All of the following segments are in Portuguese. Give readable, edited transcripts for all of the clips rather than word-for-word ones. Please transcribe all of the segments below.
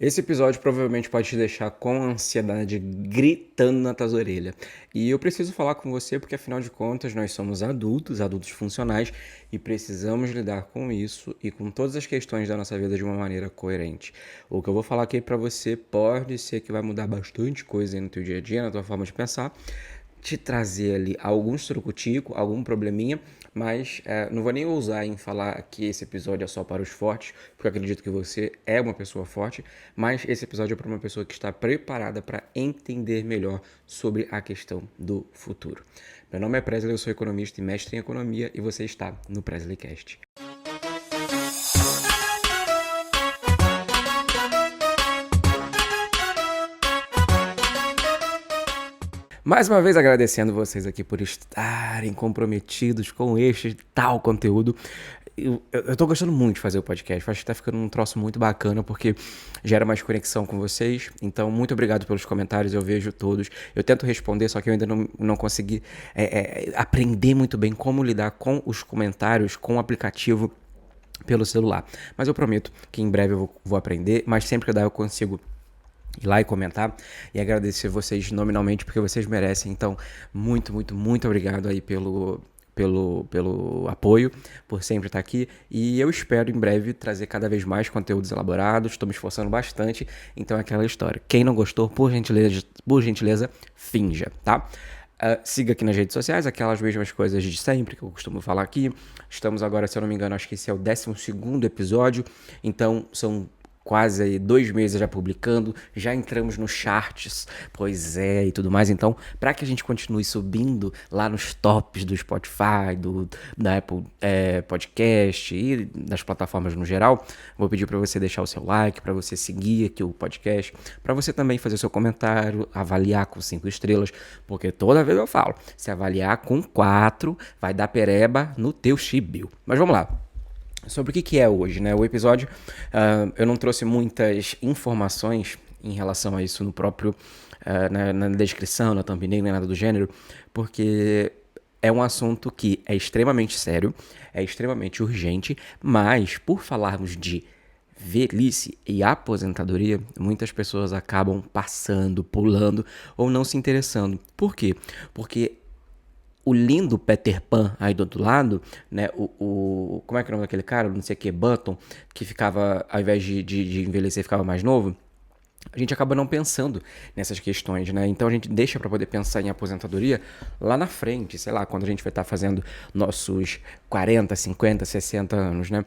Esse episódio provavelmente pode te deixar com ansiedade gritando na tua orelha. E eu preciso falar com você porque, afinal de contas, nós somos adultos, adultos funcionais, e precisamos lidar com isso e com todas as questões da nossa vida de uma maneira coerente. O que eu vou falar aqui pra você pode ser que vai mudar bastante coisa aí no teu dia a dia, na tua forma de pensar, te trazer ali algum surucutico, algum probleminha, mas não vou nem ousar em falar que esse episódio é só para os fortes, porque eu acredito que você é uma pessoa forte, mas esse episódio é para uma pessoa que está preparada para entender melhor sobre a questão do futuro. Meu nome é Presley, eu sou economista e mestre em economia, e você está no PresleyCast. Mais uma vez agradecendo vocês aqui por estarem comprometidos com este tal conteúdo. Eu tô gostando muito de fazer o podcast, acho que tá ficando um troço muito bacana, porque gera mais conexão com vocês. Então, muito obrigado pelos comentários, eu vejo todos. Eu tento responder, só que eu ainda não consegui aprender muito bem como lidar com os comentários, com o aplicativo pelo celular. Mas eu prometo que em breve eu vou aprender, mas sempre que dá eu consigo ir lá e comentar e agradecer vocês nominalmente, porque vocês merecem. Então, muito obrigado aí pelo apoio, por sempre estar aqui, e eu espero em breve trazer cada vez mais conteúdos elaborados. Estou me esforçando bastante, então é aquela história. Quem não gostou, por gentileza, finja, tá? Siga aqui nas redes sociais, aquelas mesmas coisas de sempre que eu costumo falar aqui. Estamos agora, se eu não me engano, acho que esse é o 12º episódio, então são quase aí 2 meses já publicando, já entramos nos charts, pois é, e tudo mais. Então, para que a gente continue subindo lá nos tops do Spotify, da Apple Podcast e das plataformas no geral, vou pedir para você deixar o seu like, para você seguir aqui o podcast, para você também fazer o seu comentário, avaliar com 5 estrelas, porque toda vez eu falo, se avaliar com 4, vai dar pereba no teu chibio. Mas vamos lá. Sobre o que é hoje, né? O episódio, eu não trouxe muitas informações em relação a isso no próprio, na descrição, na thumbnail, nem nada do gênero, porque é um assunto que é extremamente sério, é extremamente urgente, mas por falarmos de velhice e aposentadoria, muitas pessoas acabam passando, pulando ou não se interessando. Por quê? Porque o lindo Peter Pan aí do outro lado, né? Como é que é o nome daquele cara? Não sei o que, Button, que ficava, ao invés de envelhecer, ficava mais novo. A gente acaba não pensando nessas questões, né? Então a gente deixa para poder pensar em aposentadoria lá na frente, sei lá, quando a gente vai estar fazendo nossos 40, 50, 60 anos, né?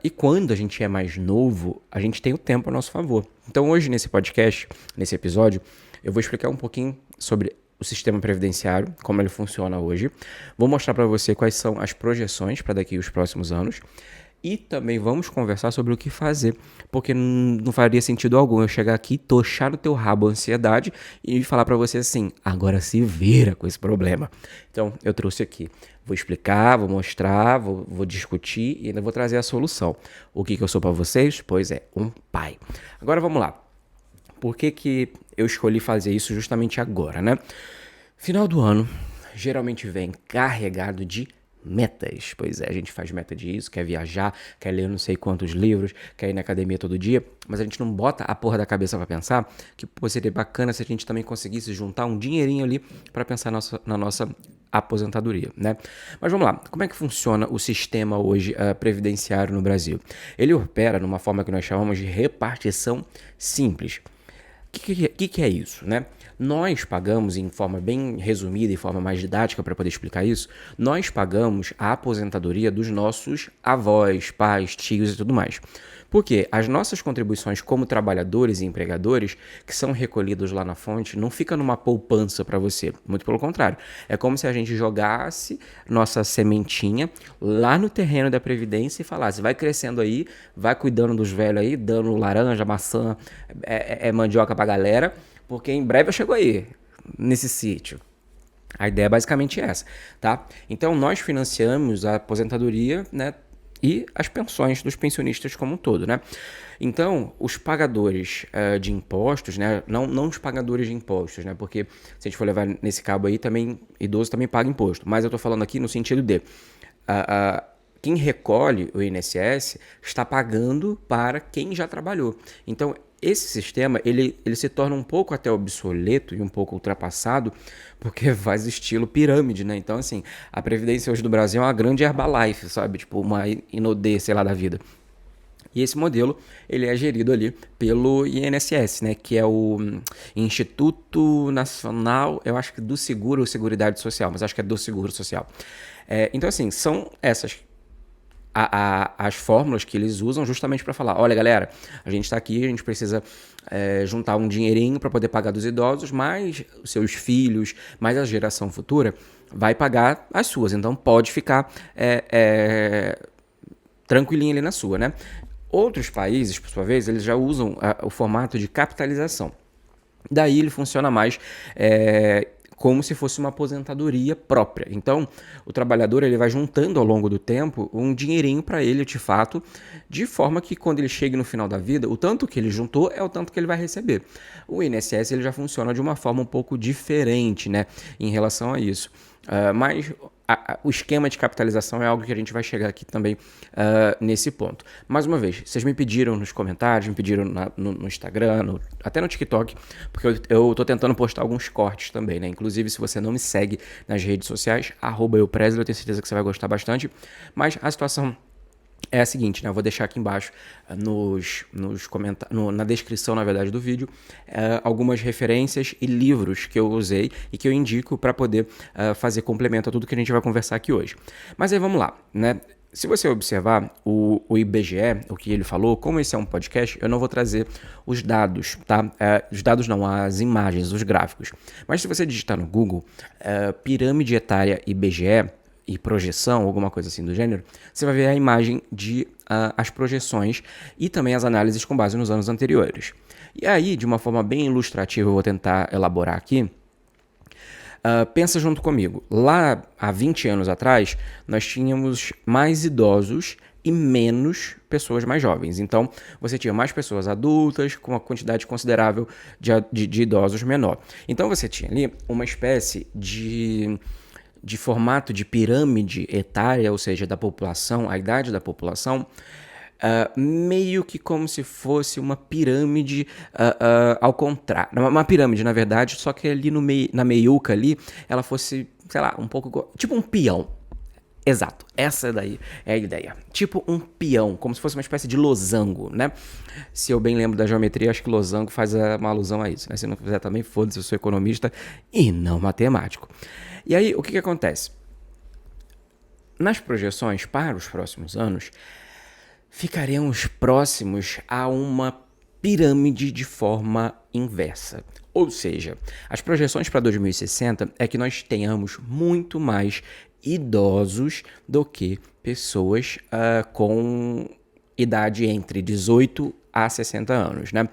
E quando a gente é mais novo, a gente tem o tempo a nosso favor. Então hoje nesse podcast, nesse episódio, eu vou explicar um pouquinho sobre o sistema previdenciário, como ele funciona hoje. Vou mostrar para você quais são as projeções para daqui os próximos anos. E também vamos conversar sobre o que fazer, porque não faria sentido algum eu chegar aqui, tochar no teu rabo a ansiedade e falar para você assim, agora se vira com esse problema. Então, eu trouxe aqui, vou explicar, vou mostrar, vou discutir e ainda vou trazer a solução. O que eu sou para vocês? Pois é, um pai. Agora vamos lá. Por que eu escolhi fazer isso justamente agora, né? Final do ano geralmente vem carregado de metas. Pois é, a gente faz meta disso, quer viajar, quer ler não sei quantos livros, quer ir na academia todo dia, mas a gente não bota a porra da cabeça pra pensar que seria bacana se a gente também conseguisse juntar um dinheirinho ali pra pensar na nossa aposentadoria, né? Mas vamos lá, como é que funciona o sistema hoje previdenciário no Brasil? Ele opera numa forma que nós chamamos de repartição simples. O que é isso, né? Nós pagamos, em forma bem resumida e forma mais didática para poder explicar isso, nós pagamos a aposentadoria dos nossos avós, pais, tios e tudo mais. Porque as nossas contribuições como trabalhadores e empregadores, que são recolhidos lá na fonte, não fica numa poupança para você. Muito pelo contrário. É como se a gente jogasse nossa sementinha lá no terreno da Previdência e falasse, vai crescendo aí, vai cuidando dos velhos aí, dando laranja, maçã, mandioca pra galera, porque em breve eu chego aí, nesse sítio. A ideia é basicamente essa, tá? Então, nós financiamos a aposentadoria, né, e as pensões dos pensionistas como um todo, né? Então, os pagadores de impostos, né, não os pagadores de impostos, né, porque se a gente for levar nesse cabo aí, também idoso também paga imposto, mas eu tô falando aqui no sentido de quem recolhe o INSS está pagando para quem já trabalhou. Então, esse sistema, ele se torna um pouco até obsoleto e um pouco ultrapassado, porque faz estilo pirâmide, né? Então, assim, a Previdência hoje do Brasil é uma grande Herbalife, sabe? Tipo, uma Inodê, sei lá, da vida. E esse modelo, ele é gerido ali pelo INSS, né, que é o Instituto Nacional, eu acho que do Seguro ou Seguridade Social, mas acho que é do Seguro Social. Então, assim, são essas as fórmulas que eles usam justamente para falar, olha, galera, a gente está aqui, a gente precisa juntar um dinheirinho para poder pagar dos idosos, mas os seus filhos, mais a geração futura, vai pagar as suas. Então, pode ficar tranquilinho ali na sua, né? Outros países, por sua vez, eles já usam o formato de capitalização. Daí ele funciona mais como se fosse uma aposentadoria própria. Então, o trabalhador ele vai juntando ao longo do tempo um dinheirinho para ele, de fato, de forma que quando ele chegue no final da vida, o tanto que ele juntou é o tanto que ele vai receber. O INSS ele já funciona de uma forma um pouco diferente, né, em relação a isso. Mas o esquema de capitalização é algo que a gente vai chegar aqui também nesse ponto. Mais uma vez, vocês me pediram nos comentários, me pediram no Instagram, até no TikTok, porque eu tô tentando postar alguns cortes também, né? Inclusive, se você não me segue nas redes sociais, @eupresley, eu tenho certeza que você vai gostar bastante. Mas a situação é a seguinte, né? Eu vou deixar aqui embaixo nos comentários, na descrição, na verdade, do vídeo, algumas referências e livros que eu usei e que eu indico para poder fazer complemento a tudo que a gente vai conversar aqui hoje. Mas aí vamos lá, né? Se você observar o IBGE, o que ele falou, como esse é um podcast, eu não vou trazer os dados, tá? Os dados não, as imagens, os gráficos. Mas se você digitar no Google, pirâmide etária IBGE, e projeção, alguma coisa assim do gênero, você vai ver a imagem de as projeções e também as análises com base nos anos anteriores. E aí, de uma forma bem ilustrativa, eu vou tentar elaborar aqui. Pensa junto comigo. Lá, há 20 anos atrás, nós tínhamos mais idosos e menos pessoas mais jovens. Então, você tinha mais pessoas adultas com uma quantidade considerável de idosos menor. Então, você tinha ali uma espécie de formato de pirâmide etária, ou seja, da população, a idade da população, meio que como se fosse uma pirâmide ao contrário. Uma pirâmide, na verdade, só que ali na meiuca ali, ela fosse, sei lá, um pouco tipo um peão. Exato, essa daí é a ideia. Tipo um peão, como se fosse uma espécie de losango, né? Se eu bem lembro da geometria, acho que losango faz uma alusão a isso, né? Se não fizer também, foda-se, eu sou economista e não matemático. E aí, o que acontece? Nas projeções para os próximos anos, ficaremos próximos a uma pirâmide de forma inversa. Ou seja, as projeções para 2060 é que nós tenhamos muito mais idosos do que pessoas com idade entre 18 a 60 anos, né?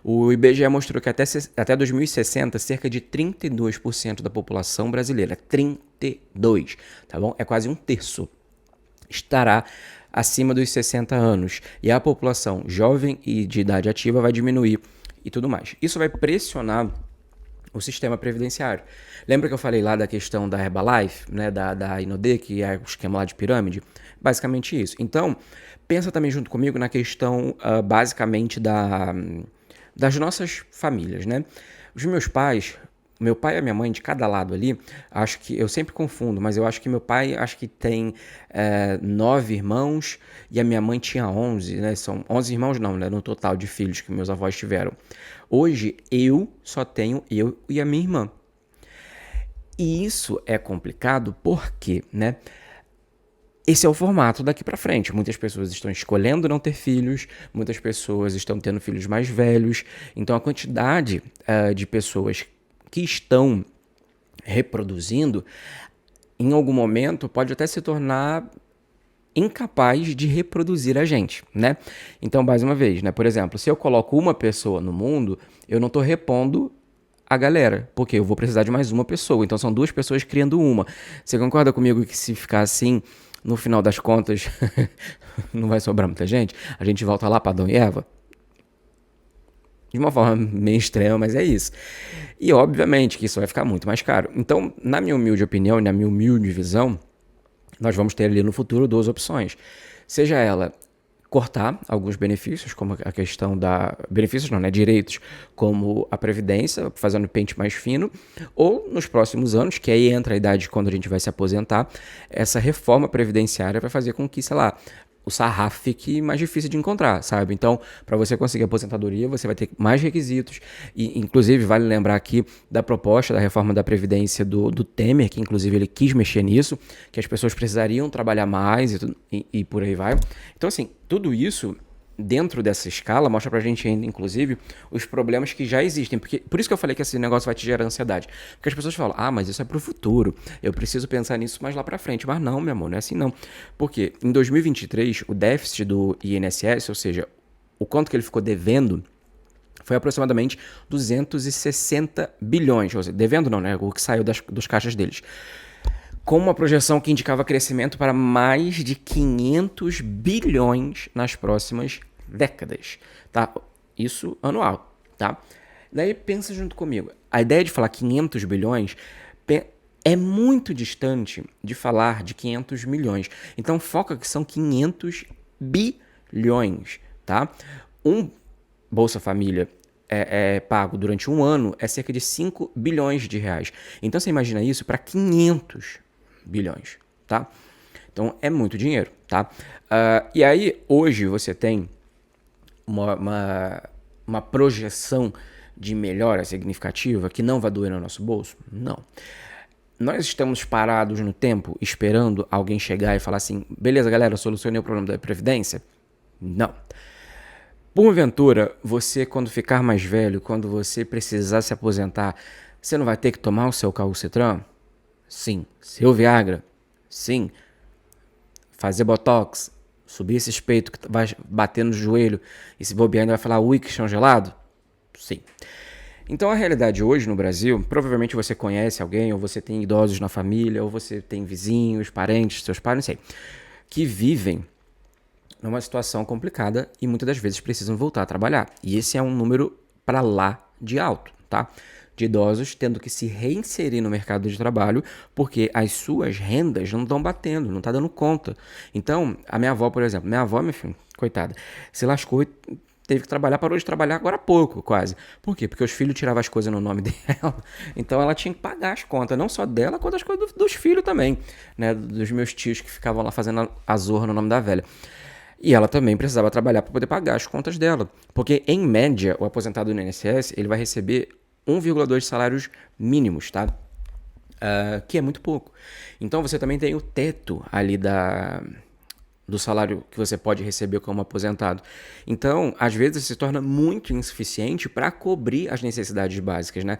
O IBGE mostrou que até 2060, cerca de 32% da população brasileira, 32%, tá bom? É quase um terço, estará acima dos 60 anos. E a população jovem e de idade ativa vai diminuir e tudo mais. Isso vai pressionar o sistema previdenciário. Lembra que eu falei lá da questão da Herbalife, né, da Inodê, que é o esquema lá de pirâmide? Basicamente isso. Então, pensa também junto comigo na questão, basicamente, das nossas famílias, né? Os meus pais, meu pai e a minha mãe, de cada lado ali, acho que, eu sempre confundo, mas eu acho que meu pai, acho que tem 9 irmãos e a minha mãe tinha 11, né? São 11 irmãos não, né? No total de filhos que meus avós tiveram. Hoje, eu só tenho eu e a minha irmã. E isso é complicado porque, né? Esse é o formato daqui para frente. Muitas pessoas estão escolhendo não ter filhos, muitas pessoas estão tendo filhos mais velhos. Então, a quantidade de pessoas que estão reproduzindo, em algum momento, pode até se tornar incapaz de reproduzir a gente, né? Então, mais uma vez, né? Por exemplo, se eu coloco uma pessoa no mundo, eu não estou repondo a galera, porque eu vou precisar de mais uma pessoa. Então, são duas pessoas criando uma. Você concorda comigo que se ficar assim, no final das contas, não vai sobrar muita gente? A gente volta lá para Adão e Eva? De uma forma meio extrema, mas é isso. E, obviamente, que isso vai ficar muito mais caro. Então, na minha humilde opinião e na minha humilde visão, nós vamos ter ali no futuro duas opções. Seja ela cortar alguns benefícios, como a questão da... Benefícios não, né? Direitos, como a Previdência, fazendo pente mais fino, ou nos próximos anos, que aí entra a idade quando a gente vai se aposentar, essa reforma previdenciária vai fazer com que, sei lá, o sarrafo fique mais difícil de encontrar, sabe? Então, para você conseguir aposentadoria, você vai ter mais requisitos. E, inclusive, vale lembrar aqui da proposta da reforma da Previdência do Temer, que, inclusive, ele quis mexer nisso, que as pessoas precisariam trabalhar mais e por aí vai. Então, assim, tudo isso, dentro dessa escala, mostra pra gente ainda, inclusive, os problemas que já existem. Por isso que eu falei que esse negócio vai te gerar ansiedade. Porque as pessoas falam, mas isso é pro futuro. Eu preciso pensar nisso mais lá pra frente. Mas não, meu amor, não é assim não. Porque em 2023, o déficit do INSS, ou seja, o quanto que ele ficou devendo, foi aproximadamente 260 bilhões. Ou seja, devendo não, né? O que saiu dos caixas deles. Com uma projeção que indicava crescimento para mais de 500 bilhões nas próximas décadas, tá? Isso anual, tá? Daí pensa junto comigo. A ideia de falar 500 bilhões é muito distante de falar de 500 milhões. Então foca que são 500 bilhões, tá? Um Bolsa Família pago durante um ano é cerca de 5 bilhões de reais. Então você imagina isso para 500 bilhões, tá? Então é muito dinheiro, tá? E aí hoje você tem uma projeção de melhora significativa que não vai doer no nosso bolso? Não. Nós estamos parados no tempo esperando alguém chegar e falar assim, beleza galera, solucionei o problema da Previdência? Não. Porventura, você quando ficar mais velho, quando você precisar se aposentar, você não vai ter que tomar o seu calcitran? Sim. Seu Viagra? Sim. Fazer botox? Subir esse peito que vai bater no joelho e se bobear ainda vai falar, ui, que chão gelado? Sim. Então a realidade hoje no Brasil, provavelmente você conhece alguém, ou você tem idosos na família, ou você tem vizinhos, parentes, seus pais, não sei, que vivem numa situação complicada e muitas das vezes precisam voltar a trabalhar. E esse é um número para lá de alto, tá? De idosos tendo que se reinserir no mercado de trabalho porque as suas rendas não estão batendo, não está dando conta. Então, a minha avó, por exemplo, minha filha, coitada, se lascou e teve que trabalhar, parou de trabalhar agora há pouco, quase. Por quê? Porque os filhos tiravam as coisas no nome dela, então ela tinha que pagar as contas, não só dela, quanto as coisas dos filhos também, né? Dos meus tios que ficavam lá fazendo a zorra no nome da velha. E ela também precisava trabalhar para poder pagar as contas dela. Porque, em média, o aposentado no INSS ele vai receber 1,2 salários mínimos, tá? Que é muito pouco. Então, você também tem o teto ali do salário que você pode receber como aposentado. Então, às vezes, se torna muito insuficiente para cobrir as necessidades básicas, né?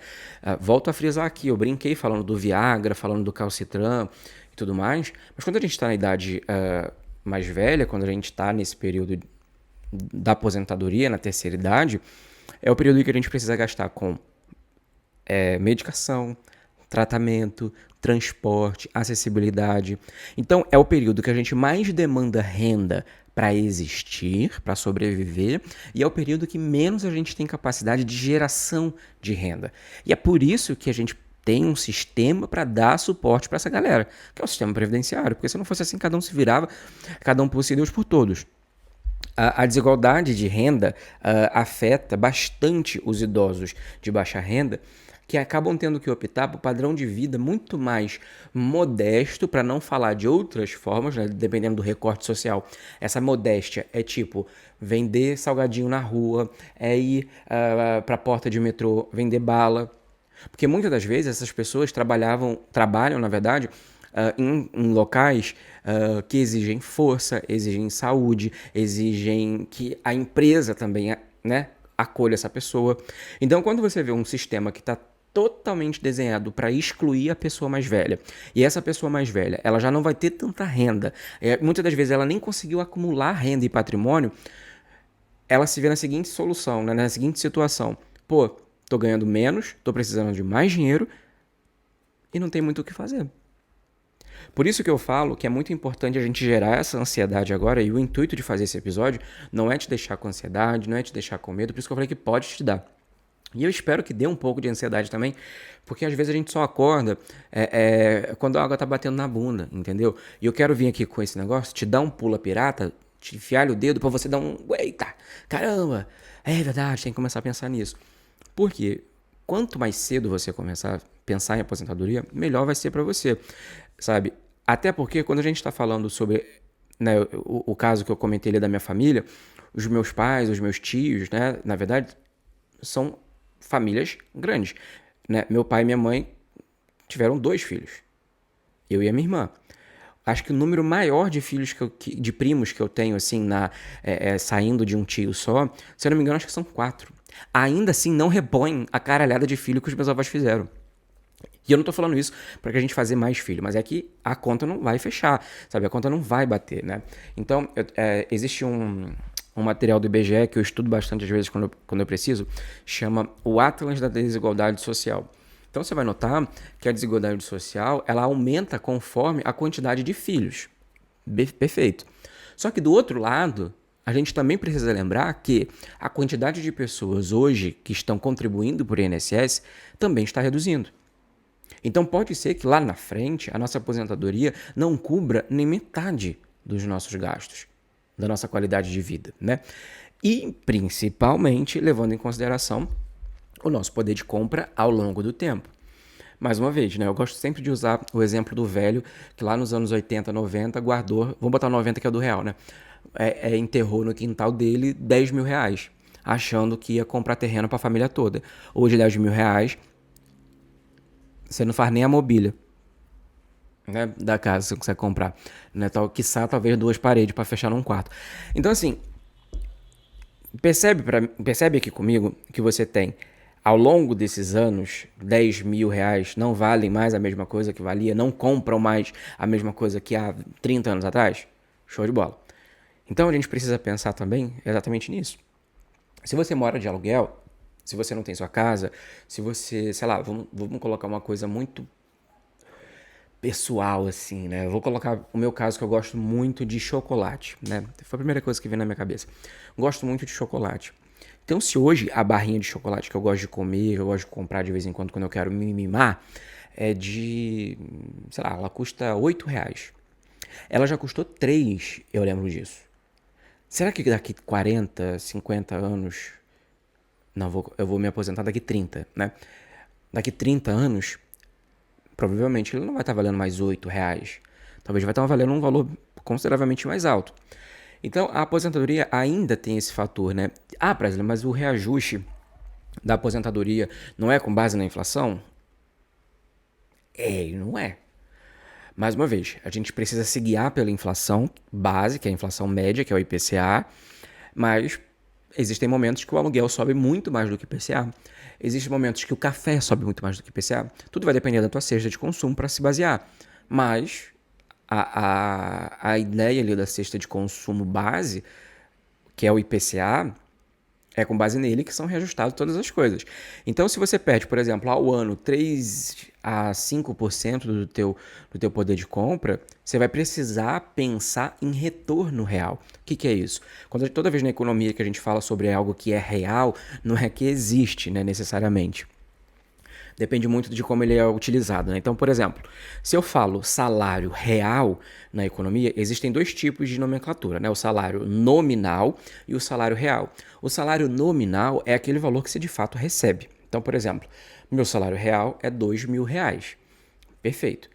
Volto a frisar aqui, eu brinquei falando do Viagra, falando do calcitran e tudo mais, mas quando a gente está na idade mais velha, quando a gente está nesse período da aposentadoria, na terceira idade, é o período em que a gente precisa gastar com medicação, tratamento, transporte, acessibilidade. Então, é o período que a gente mais demanda renda para existir, para sobreviver, e é o período que menos a gente tem capacidade de geração de renda. E é por isso que a gente tem um sistema para dar suporte para essa galera, que é o sistema previdenciário, porque se não fosse assim, cada um se virava, cada um por si, Deus por todos. A desigualdade de renda afeta bastante os idosos de baixa renda, que acabam tendo que optar por padrão de vida muito mais modesto, para não falar de outras formas, né, dependendo do recorte social. Essa modéstia é tipo vender salgadinho na rua, é ir para a porta de metrô vender bala. Porque muitas das vezes essas pessoas trabalham, na verdade, em locais que exigem força, exigem saúde, exigem que a empresa também, né, acolha essa pessoa. Então, quando você vê um sistema que está totalmente desenhado para excluir a pessoa mais velha, e essa pessoa mais velha, ela já não vai ter tanta renda, muitas das vezes ela nem conseguiu acumular renda e patrimônio, ela se vê na seguinte solução, né, na seguinte situação: pô, tô ganhando menos, tô precisando de mais dinheiro e não tem muito o que fazer. Por isso que eu falo que é muito importante a gente gerar essa ansiedade agora, e o intuito de fazer esse episódio não é te deixar com ansiedade, não é te deixar com medo, por isso que eu falei que pode te dar. E eu espero que dê um pouco de ansiedade também, porque às vezes a gente só acorda quando a água tá batendo na bunda, entendeu? E eu quero vir aqui com esse negócio, te dar um pula pirata, te enfiar o dedo pra você dar um, eita, caramba, é verdade, tem que começar a pensar nisso. Por quê? Quanto mais cedo você começar a pensar em aposentadoria, melhor vai ser pra você, sabe? Até porque quando a gente tá falando sobre, né, o caso que eu comentei ali da minha família, os meus pais, os meus tios, né, na verdade, são famílias grandes, né? Meu pai e minha mãe tiveram 2 filhos, eu e a minha irmã. Acho que o número maior de filhos de primos que eu tenho, assim, saindo de um tio só, se eu não me engano, acho que são 4. Ainda assim, não repõem a caralhada de filho que os meus avós fizeram. E eu não tô falando isso pra que a gente fazer mais filho, mas é que a conta não vai fechar, sabe? A conta não vai bater, né? Então, existe um material do IBGE que eu estudo bastante às vezes quando eu preciso, chama o Atlas da Desigualdade Social. Então você vai notar que a desigualdade social ela aumenta conforme a quantidade de filhos. Perfeito. Só que do outro lado, a gente também precisa lembrar que a quantidade de pessoas hoje que estão contribuindo por INSS também está reduzindo. Então pode ser que lá na frente a nossa aposentadoria não cubra nem metade dos nossos gastos, da nossa qualidade de vida, né? E principalmente levando em consideração o nosso poder de compra ao longo do tempo. Mais uma vez, né? Eu gosto sempre de usar o exemplo do velho que lá nos anos 80, 90 guardou, vamos botar 90 que é do real, né? Enterrou no quintal dele 10 mil reais, achando que ia comprar terreno para a família toda. Hoje 10 mil reais, você não faz nem a mobília, né, da casa, você consegue comprar, né? Quiçá talvez 2 paredes para fechar num quarto. Então assim, percebe aqui comigo que você tem, ao longo desses anos, 10 mil reais não valem mais a mesma coisa que valia, não compram mais a mesma coisa que há 30 anos atrás? Show de bola. Então a gente precisa pensar também exatamente nisso. Se você mora de aluguel, se você não tem sua casa, se você, sei lá, vamos colocar uma coisa muito pessoal assim, né? Eu vou colocar o meu caso que eu gosto muito de chocolate, né? Foi a primeira coisa que veio na minha cabeça. Gosto muito de chocolate. Então, se hoje a barrinha de chocolate que eu gosto de comer, que eu gosto de comprar de vez em quando eu quero me mimar, é de, sei lá, ela custa R$ 8. Ela já custou 3, eu lembro disso. Será que daqui 40, 50 anos... Não, eu vou me aposentar daqui 30, né? Daqui 30 anos, provavelmente ele não vai estar valendo mais R$ 8. Talvez vai estar valendo um valor consideravelmente mais alto. Então, a aposentadoria ainda tem esse fator, né? Ah, Presley, mas o reajuste da aposentadoria não é com base na inflação? Não é. Mais uma vez, a gente precisa se guiar pela inflação base, que é a inflação média, que é o IPCA, mas existem momentos que o aluguel sobe muito mais do que o IPCA. Existem momentos que o café sobe muito mais do que o IPCA. Tudo vai depender da tua cesta de consumo para se basear. Mas a ideia ali da cesta de consumo base, que é o IPCA, é com base nele que são reajustadas todas as coisas. Então, se você perde, por exemplo, ao ano 3 a 5% do teu poder de compra, você vai precisar pensar em retorno real. O que é isso? Toda vez na economia que a gente fala sobre algo que é real, não é que existe, né, necessariamente. Depende muito de como ele é utilizado, né? Então, por exemplo, se eu falo salário real na economia, existem 2 tipos de nomenclatura, né? O salário nominal e o salário real. O salário nominal é aquele valor que você de fato recebe. Então, por exemplo, meu salário real é R$ 2.000. Perfeito.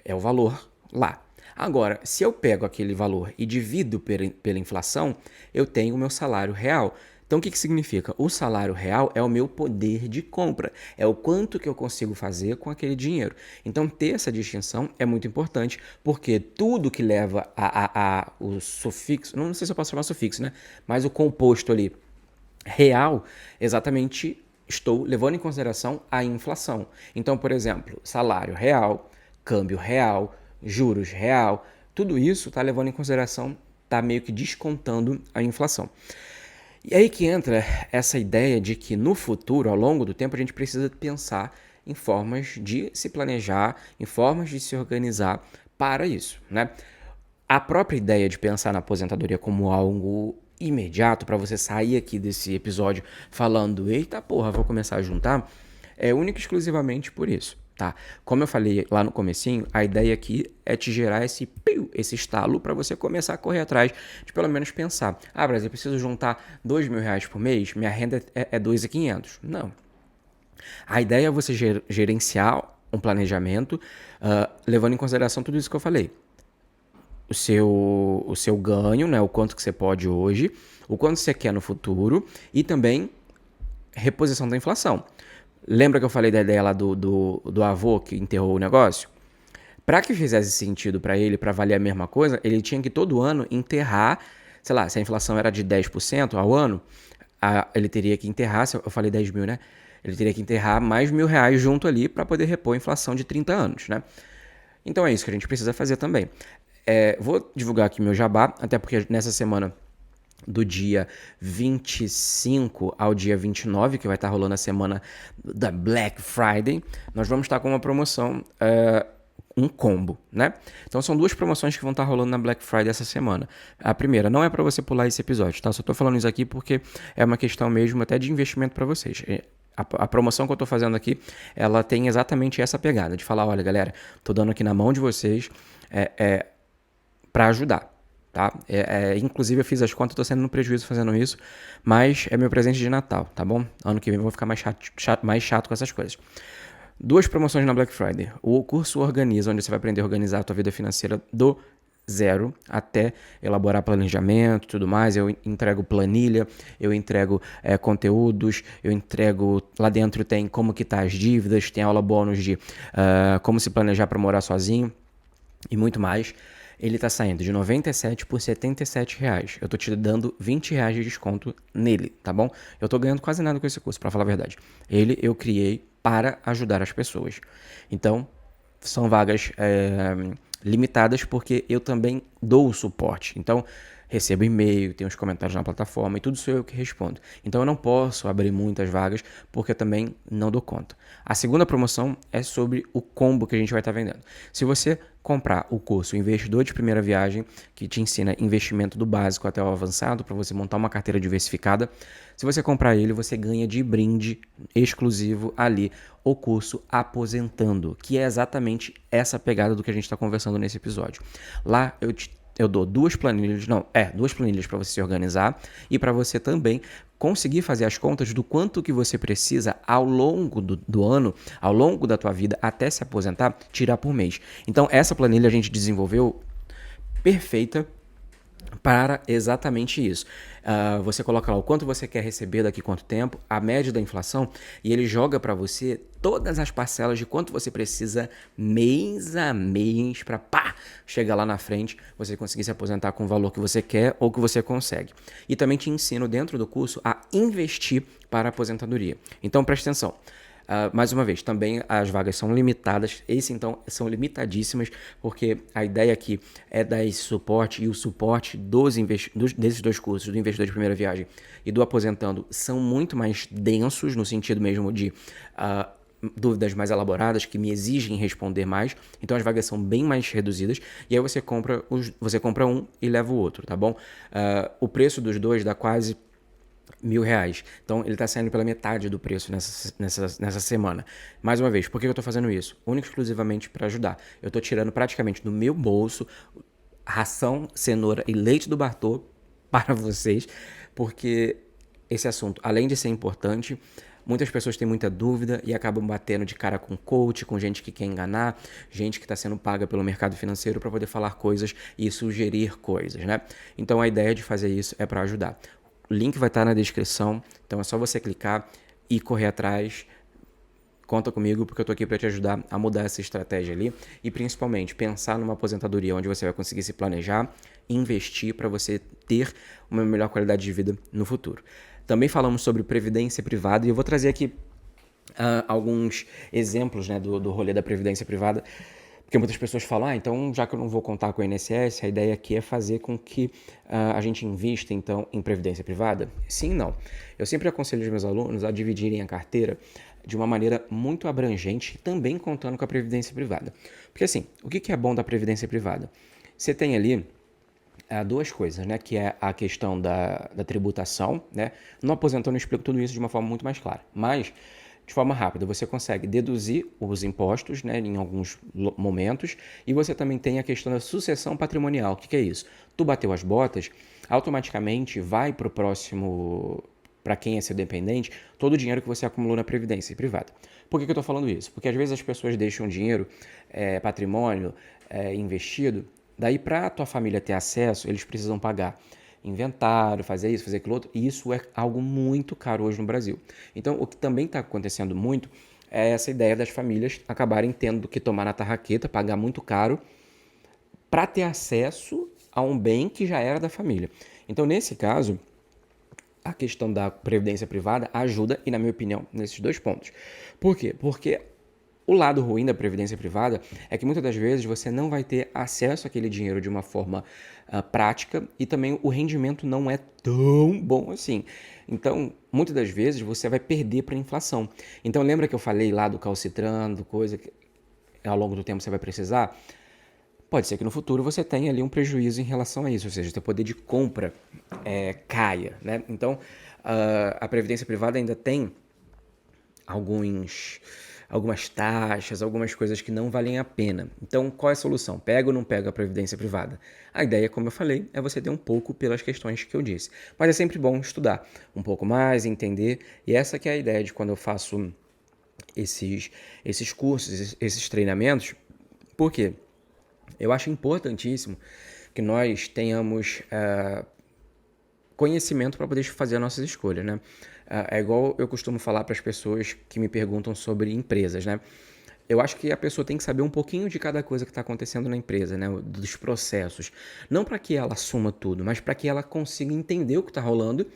É o valor lá. Agora, se eu pego aquele valor e divido pela inflação, eu tenho o meu salário real. Então, o que significa? O salário real é o meu poder de compra, é o quanto que eu consigo fazer com aquele dinheiro. Então, ter essa distinção é muito importante, porque tudo que leva o sufixo, não sei se eu posso chamar sufixo, né? Mas o composto ali, real, exatamente estou levando em consideração a inflação. Então, por exemplo, salário real, câmbio real, juros real, tudo isso está levando em consideração, está meio que descontando a inflação. E aí que entra essa ideia de que no futuro, ao longo do tempo, a gente precisa pensar em formas de se planejar, em formas de se organizar para isso, né? A própria ideia de pensar na aposentadoria como algo imediato, para você sair aqui desse episódio falando, eita porra, vou começar a juntar, é única e exclusivamente por isso, tá? Como eu falei lá no comecinho, a ideia aqui é te gerar esse estalo para você começar a correr atrás de pelo menos pensar, Brasil, eu preciso juntar R$ 2.000 por mês, minha renda é 2.500. Não. A ideia é você gerenciar um planejamento, levando em consideração tudo isso que eu falei. O seu ganho, né, o quanto que você pode hoje, o quanto você quer no futuro e também reposição da inflação. Lembra que eu falei da ideia lá do avô que enterrou o negócio? Para que fizesse sentido para ele, para valer a mesma coisa, ele tinha que todo ano enterrar, sei lá, se a inflação era de 10% ao ano, ele teria que enterrar, eu falei 10 mil, né? Ele teria que enterrar mais R$ 1.000 junto ali para poder repor a inflação de 30 anos, né? Então é isso que a gente precisa fazer também. Vou divulgar aqui meu jabá, até porque nessa semana do dia 25 ao dia 29, que vai estar rolando a semana da Black Friday, nós vamos estar com uma promoção, um combo, né? Então são duas promoções que vão estar rolando na Black Friday essa semana. A primeira, não é para você pular esse episódio, tá? Só tô falando isso aqui porque é uma questão mesmo até de investimento para vocês. A promoção que eu tô fazendo aqui, ela tem exatamente essa pegada, de falar, olha galera, tô dando aqui na mão de vocês, para ajudar, tá? Inclusive eu fiz as contas, tô sendo no prejuízo fazendo isso, mas é meu presente de Natal, tá bom? Ano que vem eu vou ficar mais chato com essas coisas. Duas promoções na Black Friday. O curso Organiza, onde você vai aprender a organizar a tua vida financeira do zero até elaborar planejamento e tudo mais. Eu entrego planilha, eu entrego conteúdos, eu entrego... Lá dentro tem como quitar as dívidas, tem aula bônus de como se planejar para morar sozinho e muito mais. Ele tá saindo de 97 por R$ 77. Eu tô te dando R$ 20 de desconto nele, tá bom? Eu tô ganhando quase nada com esse curso, pra falar a verdade. Ele eu criei para ajudar as pessoas. Então, são vagas limitadas porque eu também dou o suporte. Então, recebo e-mail, tenho os comentários na plataforma e tudo sou eu que respondo. Então, eu não posso abrir muitas vagas porque eu também não dou conta. A segunda promoção é sobre o combo que a gente vai estar vendendo. Se você comprar o curso Investidor de Primeira Viagem, que te ensina investimento do básico até o avançado, para você montar uma carteira diversificada, se você comprar ele, você ganha de brinde exclusivo ali o curso Aposentando, que é exatamente essa pegada do que a gente está conversando nesse episódio. Lá eu dou duas planilhas para você se organizar e para você também conseguir fazer as contas do quanto que você precisa ao longo do ano, ao longo da tua vida, até se aposentar, tirar por mês. Então, essa planilha a gente desenvolveu perfeita para exatamente isso. Você coloca lá o quanto você quer receber daqui a quanto tempo, a média da inflação, e ele joga para você todas as parcelas de quanto você precisa mês a mês para chegar lá na frente, você conseguir se aposentar com o valor que você quer ou que você consegue. E também te ensino dentro do curso a investir para a aposentadoria. Então preste atenção. Mais uma vez, também as vagas são limitadas, então são limitadíssimas, porque a ideia aqui é dar esse suporte, e o suporte desses dois cursos, do Investidor de Primeira Viagem e do Aposentando, são muito mais densos, no sentido mesmo de dúvidas mais elaboradas, que me exigem responder mais, então as vagas são bem mais reduzidas, e aí você compra um e leva o outro, tá bom? O preço dos dois dá quase R$ 1.000. Então ele está saindo pela metade do preço nessa semana. Mais uma vez, por que eu estou fazendo isso? Único e exclusivamente para ajudar. Eu estou tirando praticamente do meu bolso ração, cenoura e leite do Bartô para vocês, porque esse assunto, além de ser importante, muitas pessoas têm muita dúvida e acabam batendo de cara com coach, com gente que quer enganar, gente que está sendo paga pelo mercado financeiro para poder falar coisas e sugerir coisas, né? Então a ideia de fazer isso é para ajudar. O link vai estar na descrição, então é só você clicar e correr atrás. Conta comigo porque eu tô aqui para te ajudar a mudar essa estratégia ali e principalmente pensar numa aposentadoria onde você vai conseguir se planejar, investir para você ter uma melhor qualidade de vida no futuro. Também falamos sobre previdência privada e eu vou trazer aqui alguns exemplos, né, do rolê da previdência privada. Porque muitas pessoas falam, então já que eu não vou contar com o INSS, a ideia aqui é fazer com que a gente invista, então, em previdência privada? Sim, não. Eu sempre aconselho os meus alunos a dividirem a carteira de uma maneira muito abrangente, também contando com a previdência privada. Porque assim, o que é bom da previdência privada? Você tem ali duas coisas, né? Que é a questão da tributação, né? No Aposentando eu explico tudo isso de uma forma muito mais clara. Mas de forma rápida. Você consegue deduzir os impostos, né, em alguns momentos, e você também tem a questão da sucessão patrimonial. O que é isso? Tu bateu as botas, automaticamente vai para o próximo, para quem é seu dependente, todo o dinheiro que você acumulou na previdência privada. Por que eu estou falando isso? Porque às vezes as pessoas deixam dinheiro, patrimônio, investido, daí para a tua família ter acesso, eles precisam pagar inventário, fazer isso, fazer aquilo outro, e isso é algo muito caro hoje no Brasil. Então, o que também está acontecendo muito é essa ideia das famílias acabarem tendo que tomar na tarraqueta, pagar muito caro, para ter acesso a um bem que já era da família. Então, nesse caso, a questão da previdência privada ajuda, e na minha opinião, nesses dois pontos. Por quê? Porque o lado ruim da previdência privada é que muitas das vezes você não vai ter acesso àquele dinheiro de uma forma prática e também o rendimento não é tão bom assim. Então, muitas das vezes você vai perder para a inflação. Então, lembra que eu falei lá do calcitrando, coisa que ao longo do tempo você vai precisar? Pode ser que no futuro você tenha ali um prejuízo em relação a isso, ou seja, o seu poder de compra caia, né? Então, a previdência privada ainda tem algumas taxas, algumas coisas que não valem a pena. Então, qual é a solução? Pega ou não pega a previdência privada? A ideia, como eu falei, é você ter um pouco pelas questões que eu disse. Mas é sempre bom estudar um pouco mais, entender, e essa que é a ideia de quando eu faço esses cursos, esses treinamentos. Por quê? Eu acho importantíssimo que nós tenhamos conhecimento para poder fazer as nossas escolhas, né? É igual eu costumo falar para as pessoas que me perguntam sobre empresas, né? Eu acho que a pessoa tem que saber um pouquinho de cada coisa que está acontecendo na empresa, né? Dos processos. Não para que ela assuma tudo, mas para que ela consiga entender o que está rolando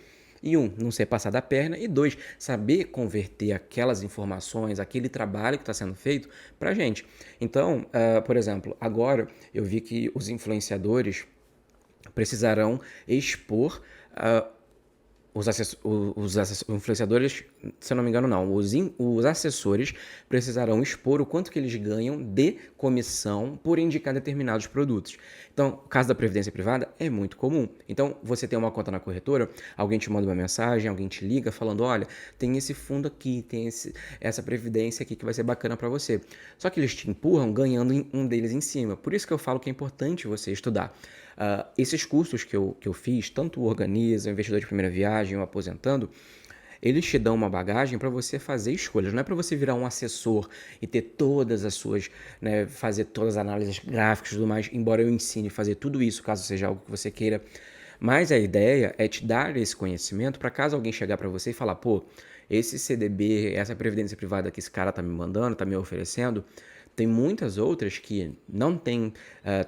e não ser passar da perna, e dois, saber converter aquelas informações, aquele trabalho que está sendo feito para a gente. Então, por exemplo, agora eu vi que os influenciadores precisarão expor os influenciadores, se eu não me engano, não. Os assessores precisarão expor o quanto que eles ganham de comissão por indicar determinados produtos. Então, o caso da previdência privada é muito comum. Então, você tem uma conta na corretora, alguém te manda uma mensagem, alguém te liga falando, olha, tem esse fundo aqui, tem essa previdência aqui que vai ser bacana para você. Só que eles te empurram ganhando um deles em cima. Por isso que eu falo que é importante você estudar. Esses cursos que eu fiz, tanto o Organiza, o Investidor de Primeira Viagem, o Aposentando, eles te dão uma bagagem para você fazer escolhas. Não é para você virar um assessor e ter todas as suas, né, fazer todas as análises gráficas e tudo mais, embora eu ensine a fazer tudo isso, caso seja algo que você queira. Mas a ideia é te dar esse conhecimento para caso alguém chegar para você e falar, pô, esse CDB, essa previdência privada que esse cara tá me mandando, tá me oferecendo, tem muitas outras que não tem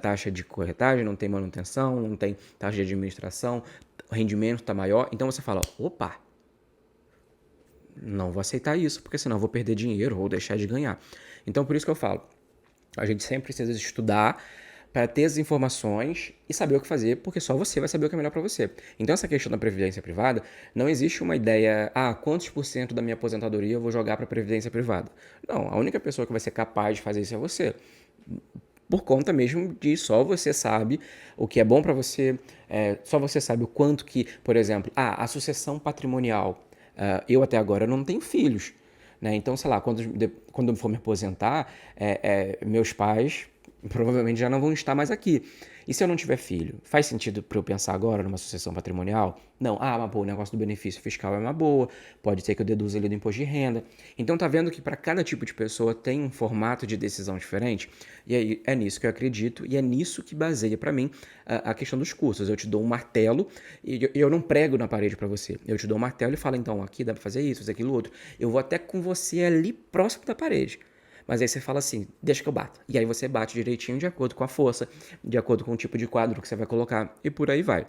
taxa de corretagem, não tem manutenção, não tem taxa de administração, o rendimento está maior. Então você fala, opa, não vou aceitar isso, porque senão eu vou perder dinheiro ou deixar de ganhar. Então por isso que eu falo, a gente sempre precisa estudar para ter as informações e saber o que fazer, porque só você vai saber o que é melhor para você. Então essa questão da previdência privada, não existe uma ideia, quantos por cento da minha aposentadoria eu vou jogar para previdência privada? Não, a única pessoa que vai ser capaz de fazer isso é você. Por conta mesmo de só você sabe o que é bom para você, só você sabe o quanto que, por exemplo, a sucessão patrimonial. Eu até agora não tenho filhos, né? Então, sei lá, quando eu for me aposentar, meus pais provavelmente já não vão estar mais aqui. E se eu não tiver filho, faz sentido para eu pensar agora numa sucessão patrimonial? Não. Mas pô, o negócio do benefício fiscal é uma boa, pode ser que eu deduza ali do imposto de renda. Então tá vendo que para cada tipo de pessoa tem um formato de decisão diferente? E aí é nisso que eu acredito e é nisso que baseia para mim a questão dos cursos. Eu te dou um martelo e eu não prego na parede para você. Eu te dou um martelo e falo, então, aqui dá para fazer isso, fazer aquilo outro. Eu vou até com você ali próximo da parede. Mas aí você fala assim, deixa que eu bato. E aí você bate direitinho de acordo com a força, de acordo com o tipo de quadro que você vai colocar e por aí vai.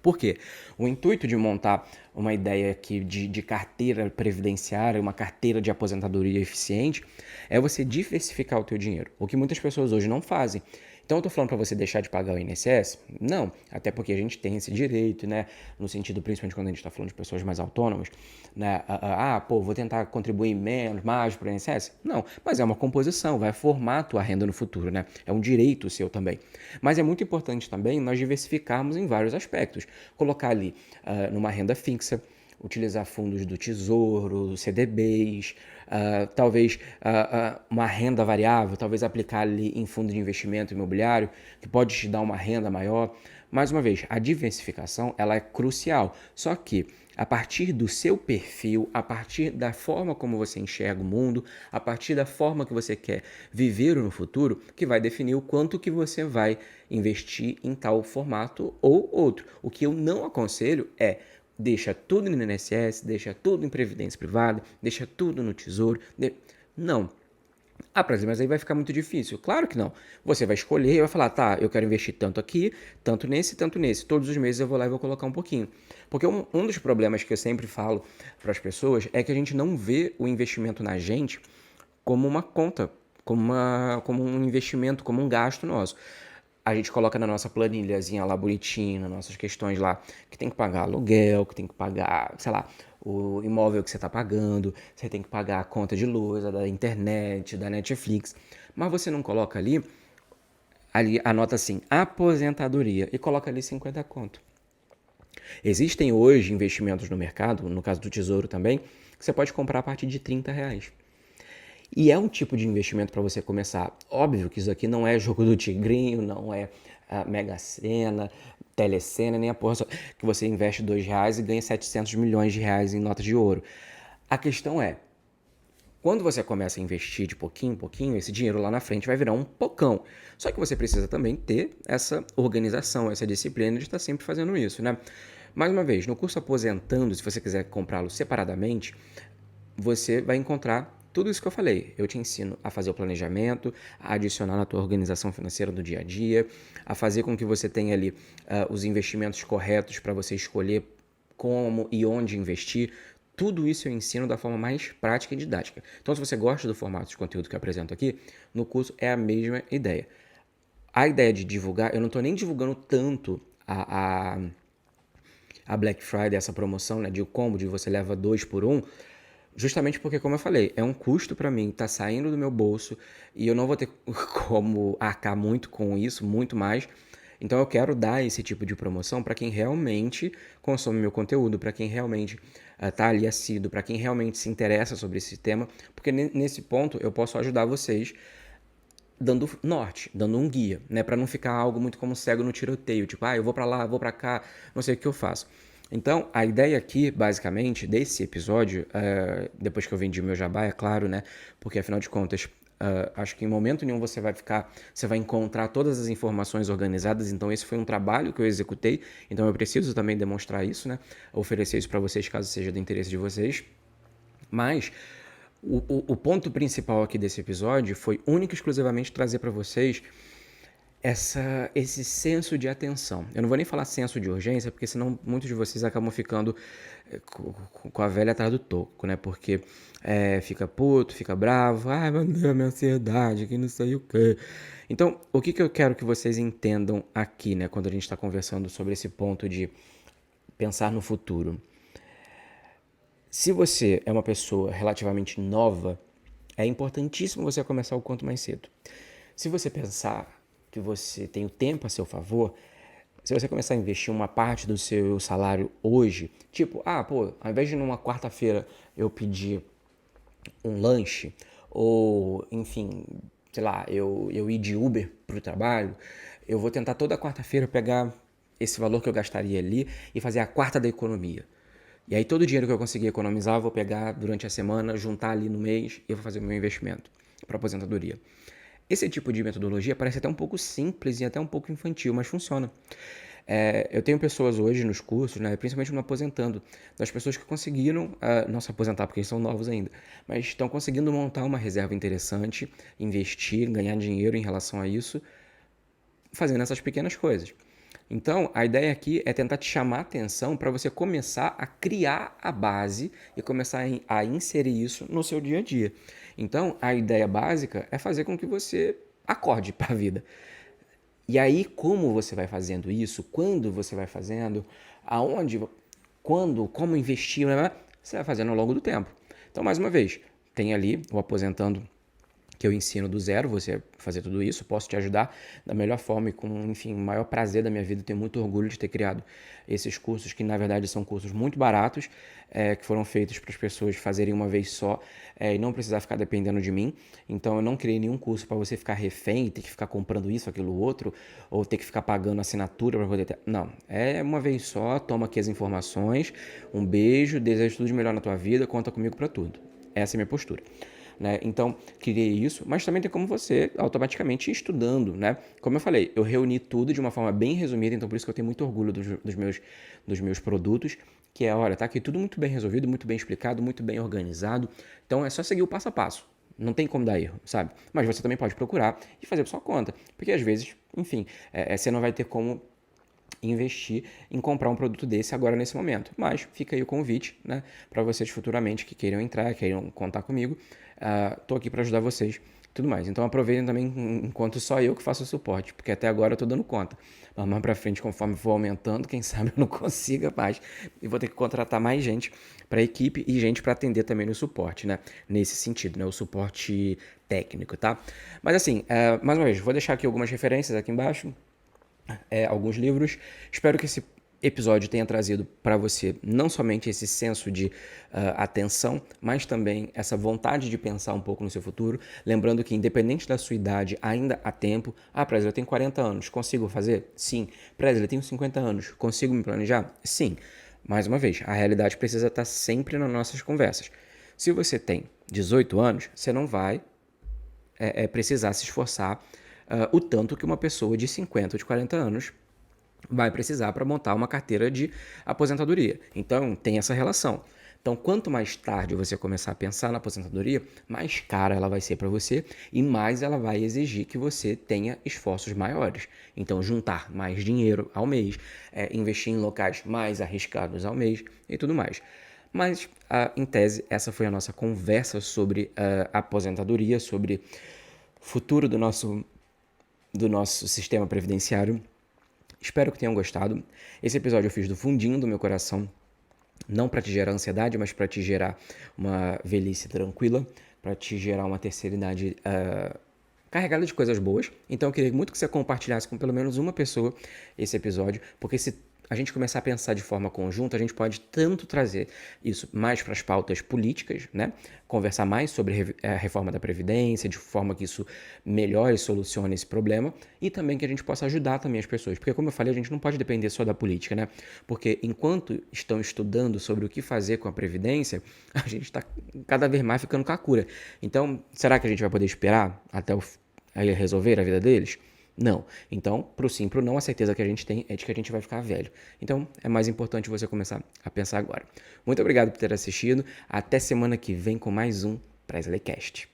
Por quê? O intuito de montar uma ideia aqui de carteira previdenciária, uma carteira de aposentadoria eficiente, é você diversificar o teu dinheiro, o que muitas pessoas hoje não fazem. Então eu tô falando para você deixar de pagar o INSS? Não, até porque a gente tem esse direito, né? No sentido, principalmente quando a gente está falando de pessoas mais autônomas, né? Vou tentar contribuir menos, mais para o INSS? Não, mas é uma composição, vai formar a tua renda no futuro, né? É um direito seu também. Mas é muito importante também nós diversificarmos em vários aspectos. Colocar ali numa renda fixa, utilizar fundos do Tesouro, CDBs, talvez uma renda variável, talvez aplicar ali em fundo de investimento imobiliário, que pode te dar uma renda maior. Mais uma vez, a diversificação ela é crucial, só que a partir do seu perfil, a partir da forma como você enxerga o mundo, a partir da forma que você quer viver no futuro, que vai definir o quanto que você vai investir em tal formato ou outro. O que eu não aconselho é deixa tudo no INSS, deixa tudo em previdência privada, deixa tudo no tesouro. Não. Ah, Brasil, mas aí vai ficar muito difícil. Claro que não. Você vai escolher e vai falar, tá, eu quero investir tanto aqui, tanto nesse, tanto nesse. Todos os meses eu vou lá e vou colocar um pouquinho. Porque um dos problemas que eu sempre falo para as pessoas é que a gente não vê o investimento na gente como uma conta, como um investimento, como um gasto nosso. A gente coloca na nossa planilhazinha lá bonitinha, nas nossas questões lá, que tem que pagar aluguel, que tem que pagar, sei lá, o imóvel que você está pagando, você tem que pagar a conta de luz, a da internet, da Netflix. Mas você não coloca ali anota assim, aposentadoria, e coloca ali 50 conto. Existem hoje investimentos no mercado, no caso do Tesouro também, que você pode comprar a partir de R$ 30. E é um tipo de investimento para você começar. Óbvio que isso aqui não é jogo do tigrinho, não é Mega Sena, Telecena, nem a porra só, que você investe R$ 2 e ganha 700 milhões de reais em nota de ouro. A questão é, quando você começa a investir de pouquinho em pouquinho, esse dinheiro lá na frente vai virar um pocão. Só que você precisa também ter essa organização, essa disciplina de estar sempre fazendo isso, né? Mais uma vez, no curso Aposentando, se você quiser comprá-lo separadamente, você vai encontrar tudo isso que eu falei. Eu te ensino a fazer o planejamento, a adicionar na tua organização financeira do dia a dia, a fazer com que você tenha ali os investimentos corretos para você escolher como e onde investir. Tudo isso eu ensino da forma mais prática e didática. Então, se você gosta do formato de conteúdo que eu apresento aqui, no curso é a mesma ideia. A ideia de divulgar, eu não estou nem divulgando tanto a Black Friday, essa promoção, né, de combo, de você leva 2 por 1, justamente porque, como eu falei, é um custo para mim, tá saindo do meu bolso e eu não vou ter como arcar muito com isso, muito mais. Então eu quero dar esse tipo de promoção para quem realmente consome meu conteúdo, para quem realmente tá ali assíduo, para quem realmente se interessa sobre esse tema, porque nesse ponto eu posso ajudar vocês dando norte, dando um guia, né, para não ficar algo muito como cego no tiroteio, tipo, eu vou para lá, vou para cá, não sei o que eu faço. Então, a ideia aqui, basicamente, desse episódio, depois que eu vendi meu jabá, é claro, né, porque afinal de contas, acho que em momento nenhum você vai encontrar todas as informações organizadas, então esse foi um trabalho que eu executei, então eu preciso também demonstrar isso, né, oferecer isso para vocês, caso seja do interesse de vocês, mas o ponto principal aqui desse episódio foi único e exclusivamente trazer para vocês esse senso de atenção. Eu não vou nem falar senso de urgência, porque senão muitos de vocês acabam ficando com a velha atrás do toco, né? Porque fica puto, fica bravo, meu Deus, minha ansiedade, que não sei o quê. Então, o que eu quero que vocês entendam aqui, né? Quando a gente está conversando sobre esse ponto de pensar no futuro. Se você é uma pessoa relativamente nova, é importantíssimo você começar o quanto mais cedo. Se você pensar que você tem o tempo a seu favor, se você começar a investir uma parte do seu salário hoje, tipo, ao invés de numa quarta-feira eu pedir um lanche, ou, enfim, sei lá, eu ir de Uber pro trabalho, eu vou tentar toda quarta-feira pegar esse valor que eu gastaria ali e fazer a quarta da economia. E aí todo o dinheiro que eu conseguir economizar, eu vou pegar durante a semana, juntar ali no mês e eu vou fazer o meu investimento para aposentadoria. Esse tipo de metodologia parece até um pouco simples e até um pouco infantil, mas funciona. Eu tenho pessoas hoje nos cursos, né, principalmente no Aposentando, das pessoas que conseguiram, não se aposentar porque eles são novos ainda, mas estão conseguindo montar uma reserva interessante, investir, ganhar dinheiro em relação a isso, fazendo essas pequenas coisas. Então, a ideia aqui é tentar te chamar a atenção para você começar a criar a base e começar a inserir isso no seu dia a dia. Então, a ideia básica é fazer com que você acorde para a vida. E aí, como você vai fazendo isso, quando você vai fazendo, aonde, quando, como investir, você vai fazendo ao longo do tempo. Então, mais uma vez, tem ali o Aposentando que eu ensino do zero, você fazer tudo isso, posso te ajudar da melhor forma e com, enfim, o maior prazer da minha vida. Tenho muito orgulho de ter criado esses cursos, que na verdade são cursos muito baratos, que foram feitos para as pessoas fazerem uma vez só, e não precisar ficar dependendo de mim. Então eu não criei nenhum curso para você ficar refém, ter que ficar comprando isso, aquilo, outro, ou ter que ficar pagando assinatura para poder ter... Não, é uma vez só, toma aqui as informações, um beijo, desejo tudo de melhor na tua vida, conta comigo para tudo. Essa é a minha postura. Né? Então, criei isso, mas também tem como você automaticamente ir estudando, né? Como eu falei, eu reuni tudo de uma forma bem resumida, então por isso que eu tenho muito orgulho dos meus produtos, que é, olha, tá aqui tudo muito bem resolvido, muito bem explicado, muito bem organizado, então é só seguir o passo a passo. Não tem como dar erro, sabe? Mas você também pode procurar e fazer por sua conta, porque às vezes, enfim, você não vai ter como investir em comprar um produto desse agora nesse momento. Mas fica aí o convite, né, para vocês futuramente que queiram entrar, queiram contar comigo. Tô aqui para ajudar vocês, tudo mais. Então aproveitem também enquanto só eu que faço o suporte, porque até agora eu tô dando conta. Mas mais para frente, conforme for aumentando, quem sabe eu não consiga mais e vou ter que contratar mais gente para a equipe e gente para atender também no suporte, né? Nesse sentido, né? O suporte técnico, tá? Mas assim, mais uma vez, vou deixar aqui algumas referências aqui embaixo. Alguns livros. Espero que esse episódio tenha trazido para você não somente esse senso de atenção, mas também essa vontade de pensar um pouco no seu futuro. Lembrando que, independente da sua idade, ainda há tempo. Presley, eu tenho 40 anos, consigo fazer? Sim. Presley, eu tenho 50 anos, consigo me planejar? Sim. Mais uma vez, a realidade precisa estar sempre nas nossas conversas. Se você tem 18 anos, você não vai precisar se esforçar o tanto que uma pessoa de 50 ou de 40 anos vai precisar para montar uma carteira de aposentadoria. Então, tem essa relação. Então, quanto mais tarde você começar a pensar na aposentadoria, mais cara ela vai ser para você e mais ela vai exigir que você tenha esforços maiores. Então, juntar mais dinheiro ao mês, investir em locais mais arriscados ao mês e tudo mais. Mas, em tese, essa foi a nossa conversa sobre aposentadoria, sobre futuro do nosso sistema previdenciário. Espero que tenham gostado. Esse episódio eu fiz do fundinho do meu coração, não para te gerar ansiedade, mas para te gerar uma velhice tranquila, para te gerar uma terceira idade carregada de coisas boas. Então eu queria muito que você compartilhasse com pelo menos uma pessoa esse episódio, porque se a gente começar a pensar de forma conjunta, a gente pode tanto trazer isso mais para as pautas políticas, né? Conversar mais sobre a reforma da Previdência, de forma que isso melhore e solucione esse problema, e também que a gente possa ajudar também as pessoas. Porque, como eu falei, a gente não pode depender só da política, né? Porque enquanto estão estudando sobre o que fazer com a Previdência, a gente está cada vez mais ficando com a cura. Então, será que a gente vai poder esperar até resolver a vida deles? Não. Então, pro sim, pro não, a certeza que a gente tem é de que a gente vai ficar velho. Então, é mais importante você começar a pensar agora. Muito obrigado por ter assistido. Até semana que vem com mais um Presleycast.